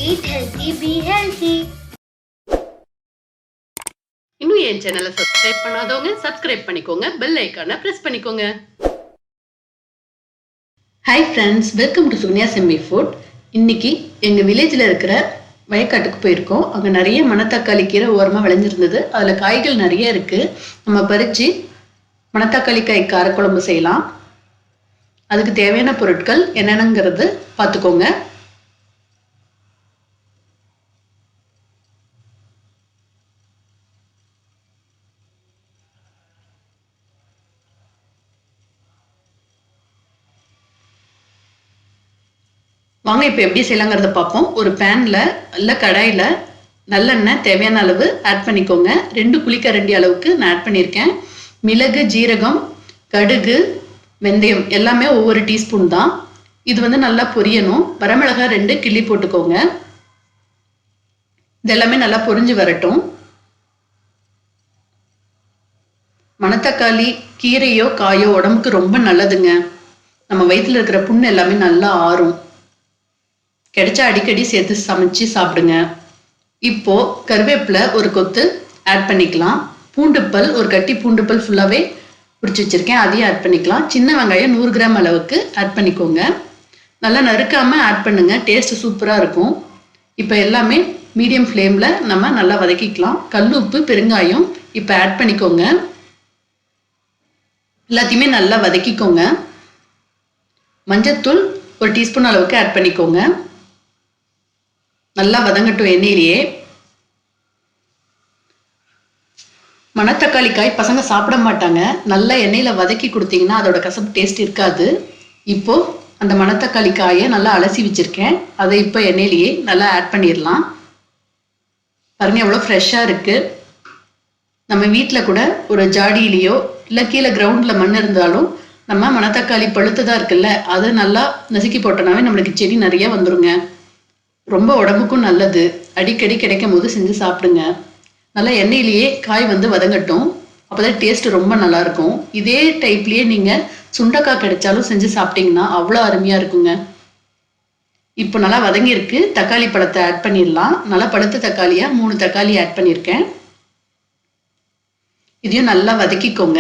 Eat healthy, be healthy. இன்னும் என் சேனலை subscribe பண்ணாதவங்க சப்ஸ்கிரைப் பண்ணிக்கோங்க, பெல் ஐகானை பிரஸ் பண்ணிக்கோங்க. ஹாய் ஃப்ரெண்ட்ஸ், வெல்கம் டு சுகன்யாsyummyfood. இன்னைக்கு எங்கள் வில்லேஜில் இருக்கிற வயக்காட்டுக்கு போயிருக்கோம். அங்கே நிறைய மணத்தக்காளி கீரை ஓரமாக விளைஞ்சிருந்தது. அதில் காய்கள் நிறைய இருக்குது. நம்ம பறித்து மணத்தக்காளி காய் கார குழம்பு செய்யலாம். அதுக்கு தேவையான பொருட்கள் என்னென்னங்கிறது பார்த்துக்கோங்க. வாங்க இப்போ எப்படி செய்யலாங்கிறத பார்ப்போம். ஒரு பேனில் இல்லை கடாயில் நல்லெண்ணெய் தேவையான அளவு ஆட் பண்ணிக்கோங்க. 2 குழிக்கரண்டி அளவுக்கு நான் ஆட் பண்ணியிருக்கேன். மிளகு, ஜீரகம், கடுகு, வெந்தயம் எல்லாமே ஒவ்வொரு டீஸ்பூன் தான். இது நல்லா பொரியணும். வரமிளகாய் 2 கிள்ளி போட்டுக்கோங்க. இதெல்லாமே நல்லா பொரிஞ்சு வரட்டும். மணத்தக்காளி கீரையோ காயோ உடம்புக்கு ரொம்ப நல்லதுங்க. நம்ம வயிற்றுல இருக்கிற புண்ணு எல்லாமே நல்லா ஆறும். கிடைச்சா அடிக்கடி சேர்த்து சமைச்சு சாப்பிடுங்க. இப்போ கருவேப்பிலை ஒரு கொத்து ஆட் பண்ணிக்கலாம். பூண்டுப்பல் ஒரு கட்டி பூண்டுப்பல் ஃபுல்லாகவே பிடிச்சி வச்சிருக்கேன், அதையும் ஆட் பண்ணிக்கலாம். சின்ன வெங்காயம் 100 கிராம் அளவுக்கு ஆட் பண்ணிக்கோங்க. நல்லா நறுக்காமல் ஆட் பண்ணுங்க, டேஸ்ட் சூப்பராக இருக்கும். இப்போ எல்லாமே மீடியம் ஃப்ளேமில் நம்ம நல்லா வதக்கிக்கலாம். கல் உப்பு, பெருங்காயம் இப்போ ஆட் பண்ணிக்கோங்க. எல்லாத்தையுமே நல்லா வதக்கிக்கோங்க. மஞ்சத்தூள் ஒரு டீஸ்பூன் அளவுக்கு ஆட் பண்ணிக்கோங்க. நல்லா வதங்கட்டும் எண்ணெயிலேயே. மணத்தக்காளி காய் பசங்க சாப்பிட மாட்டாங்க. நல்லா எண்ணெயில் வதக்கி கொடுத்தீங்கன்னா அதோட கசப்பு டேஸ்ட் இருக்காது. இப்போ அந்த மணத்தக்காளி காயை நல்லா அலசி வச்சிருக்கேன். அதை இப்போ எண்ணெயிலேயே நல்லா ஆட் பண்ணிடலாம். பாருங்க எவ்வளோ ஃப்ரெஷ்ஷாக இருக்கு. நம்ம வீட்டில் கூட ஒரு ஜாடியிலையோ இல்லை கீழே கிரவுண்டில் மண் இருந்தாலும் நம்ம மணத்தக்காளி பழுத்ததாக இருக்குல்ல, அதை நல்லா நசுக்கி போட்டோம்னாவே நம்மளுக்கு செடி நிறைய வந்துருங்க. ரொம்ப உடம்புக்கும் நல்லது. அடிக்கடி கிடைக்கும் போது செஞ்சு சாப்பிடுங்க. நல்லா எண்ணெயிலேயே காய் வதங்கட்டும். அப்போதான் டேஸ்ட் ரொம்ப நல்லா இருக்கும். இதே டைப்லேயே நீங்கள் சுண்டைக்காய் கிடைச்சாலும் செஞ்சு சாப்பிட்டீங்கன்னா அவ்வளோ அருமையாக இருக்குங்க. இப்போ நல்லா வதங்கியிருக்கு. தக்காளி பழத்தை ஆட் பண்ணிடலாம். நல்லா பழுத்த தக்காளியாக 3 தக்காளி ஆட் பண்ணியிருக்கேன். இதையும் நல்லா வதக்கிக்கோங்க.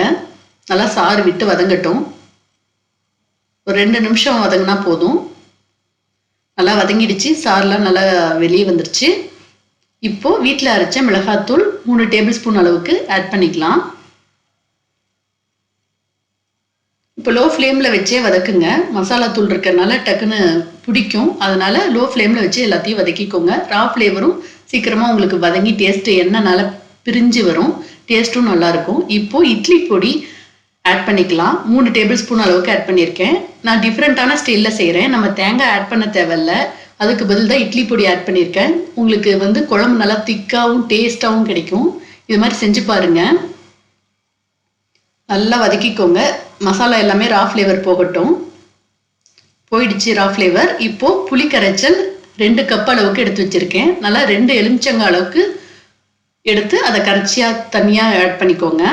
நல்லா சாறு விட்டு வதங்கட்டும். ஒரு 2 நிமிஷம் வதங்கினா போதும். நல்லா வதங்கிடுச்சு. சாரெலாம் நல்லா வெளியே வந்துடுச்சு. இப்போ வீட்டில் அரைச்ச மிளகாத்தூள் 3 டேபிள் ஸ்பூன் அளவுக்கு ஆட் பண்ணிக்கலாம். இப்போ லோ ஃப்ளேமில் வச்சே வதக்குங்க. மசாலா தூள் இருக்கிறதுனால டக்குன்னு பிடிக்கும். அதனால லோ ஃப்ளேமில் வச்சு எல்லாத்தையும் வதக்கிக்கோங்க. ரா ஃப்ளேவரும் சீக்கிரமாக உங்களுக்கு வதங்கி டேஸ்ட்டு எண்ணெய்னால பிரிஞ்சு வரும். டேஸ்ட்டும் நல்லாயிருக்கும். இப்போ இட்லி பொடி ஆட் பண்ணிக்கலாம். 3 டேபிள் ஸ்பூன் அளவுக்கு ஆட் பண்ணியிருக்கேன். நான் டிஃப்ரெண்ட்டான ஸ்டைலில் செய்கிறேன். நம்ம தேங்காய் ஆட் பண்ண தேவையில்ல. அதுக்கு பதில் தான் இட்லி பொடி ஆட் பண்ணியிருக்கேன். உங்களுக்கு குழம்பு நல்லா திக்காகவும் டேஸ்ட்டாகவும் கிடைக்கும். இது மாதிரி செஞ்சு பாருங்கள். நல்லா வதக்கிக்கோங்க. மசாலா எல்லாமே ரா ஃப்ளேவர் போகட்டும். போயிடுச்சு ரா ஃப்ளேவர். இப்போது புளி கரைச்சல் 2 கப் அளவுக்கு எடுத்து வச்சுருக்கேன். நல்லா 2 எலுமிச்சங்காய் அளவுக்கு எடுத்து அதை கரைச்சியாக தனியாக ஆட் பண்ணிக்கோங்க.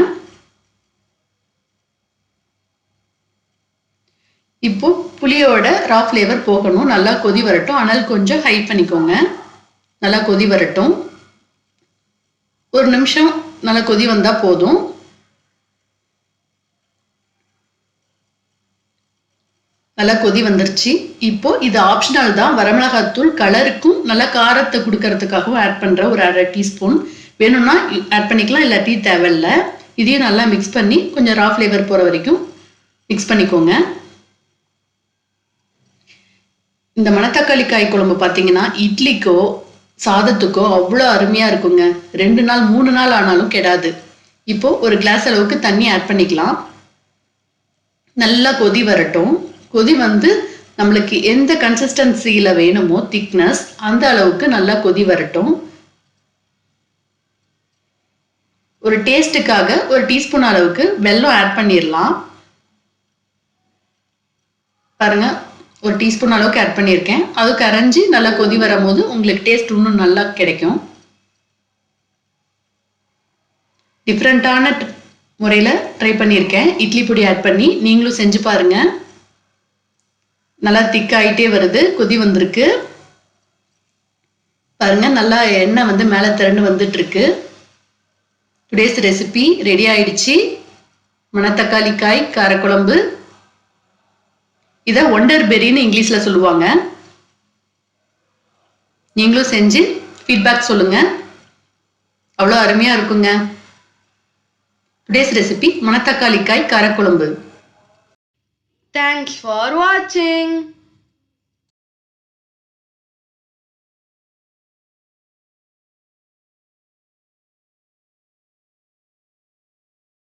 இப்போ புளியோட ரா ஃப்ளேவர் போகணும். நல்லா கொதி வரட்டும். ஆனால் கொஞ்சம் ஹை பண்ணிக்கோங்க. நல்லா கொதி வரட்டும். 1 நிமிஷம் நல்லா கொதி வந்தால் போதும். நல்லா கொதி வந்துருச்சு. இப்போ இது ஆப்ஷனல் தான். வரமிளகாத்தூள் கலருக்கும் நல்லா காரத்தை கொடுக்கறதுக்காகவும் ஆட் பண்ணுற ஒரு 1/2 டீஸ்பூன். வேணும்னா ஆட் பண்ணிக்கலாம், இல்லாட்டி தேவையில்லை. இதையும் நல்லா மிக்ஸ் பண்ணி கொஞ்சம் ரா ஃப்ளேவர் போகிற வரைக்கும் மிக்ஸ் பண்ணிக்கோங்க. இந்த மணத்தக்காளி காய் குழம்பு பார்த்தீங்கன்னா இட்லிக்கோ சாதத்துக்கோ அவ்வளோ அருமையாக இருக்குங்க. 2 நாள் 3 நாள் ஆனாலும் கெடாது. இப்போ ஒரு கிளாஸ் அளவுக்கு தண்ணி ஆட் பண்ணிக்கலாம். நல்லா கொதி வரட்டும். கொதி நம்மளுக்கு எந்த கன்சிஸ்டன்சியில் வேணுமோ திக்னஸ் அந்த அளவுக்கு நல்லா கொதி வரட்டும். ஒரு டேஸ்ட்டுக்காக ஒரு டீஸ்பூன் அளவுக்கு வெல்லம் ஆட் பண்ணிடலாம். பாருங்க, ஒரு டீஸ்பூன் அளவுக்கு ஆட் பண்ணியிருக்கேன். அது கரைஞ்சி நல்லா கொதி வரும் போது உங்களுக்கு டேஸ்ட் இன்னும் நல்லா கிடைக்கும். டிஃப்ரெண்ட்டான முறையில் ட்ரை பண்ணியிருக்கேன். இட்லி பொடி ஆட் பண்ணி நீங்களும் செஞ்சு பாருங்கள். நல்லா திக்காயிட்டே வருது, கொதி வந்திருக்கு. பாருங்க நல்லா எண்ணெய் வந்து மேலே திரண்டு வந்துட்டு இருக்கு. டுடேஸ் ரெசிபி ரெடி ஆயிடுச்சு. மணத்தக்காளி காய் காரக்குழம்பு. இதை ஒண்டர் பெரின்னு இங்கிலீஷ்ல சொல்லுவாங்க. நீங்களும் செஞ்சு ஃபீட்பேக் சொல்லுங்க. அவ்வளோ அருமையா இருக்குங்க. டுடேஸ் ரெசிபி மணத்தக்காளி காய் காரக்குழம்பு. Thanks for watching.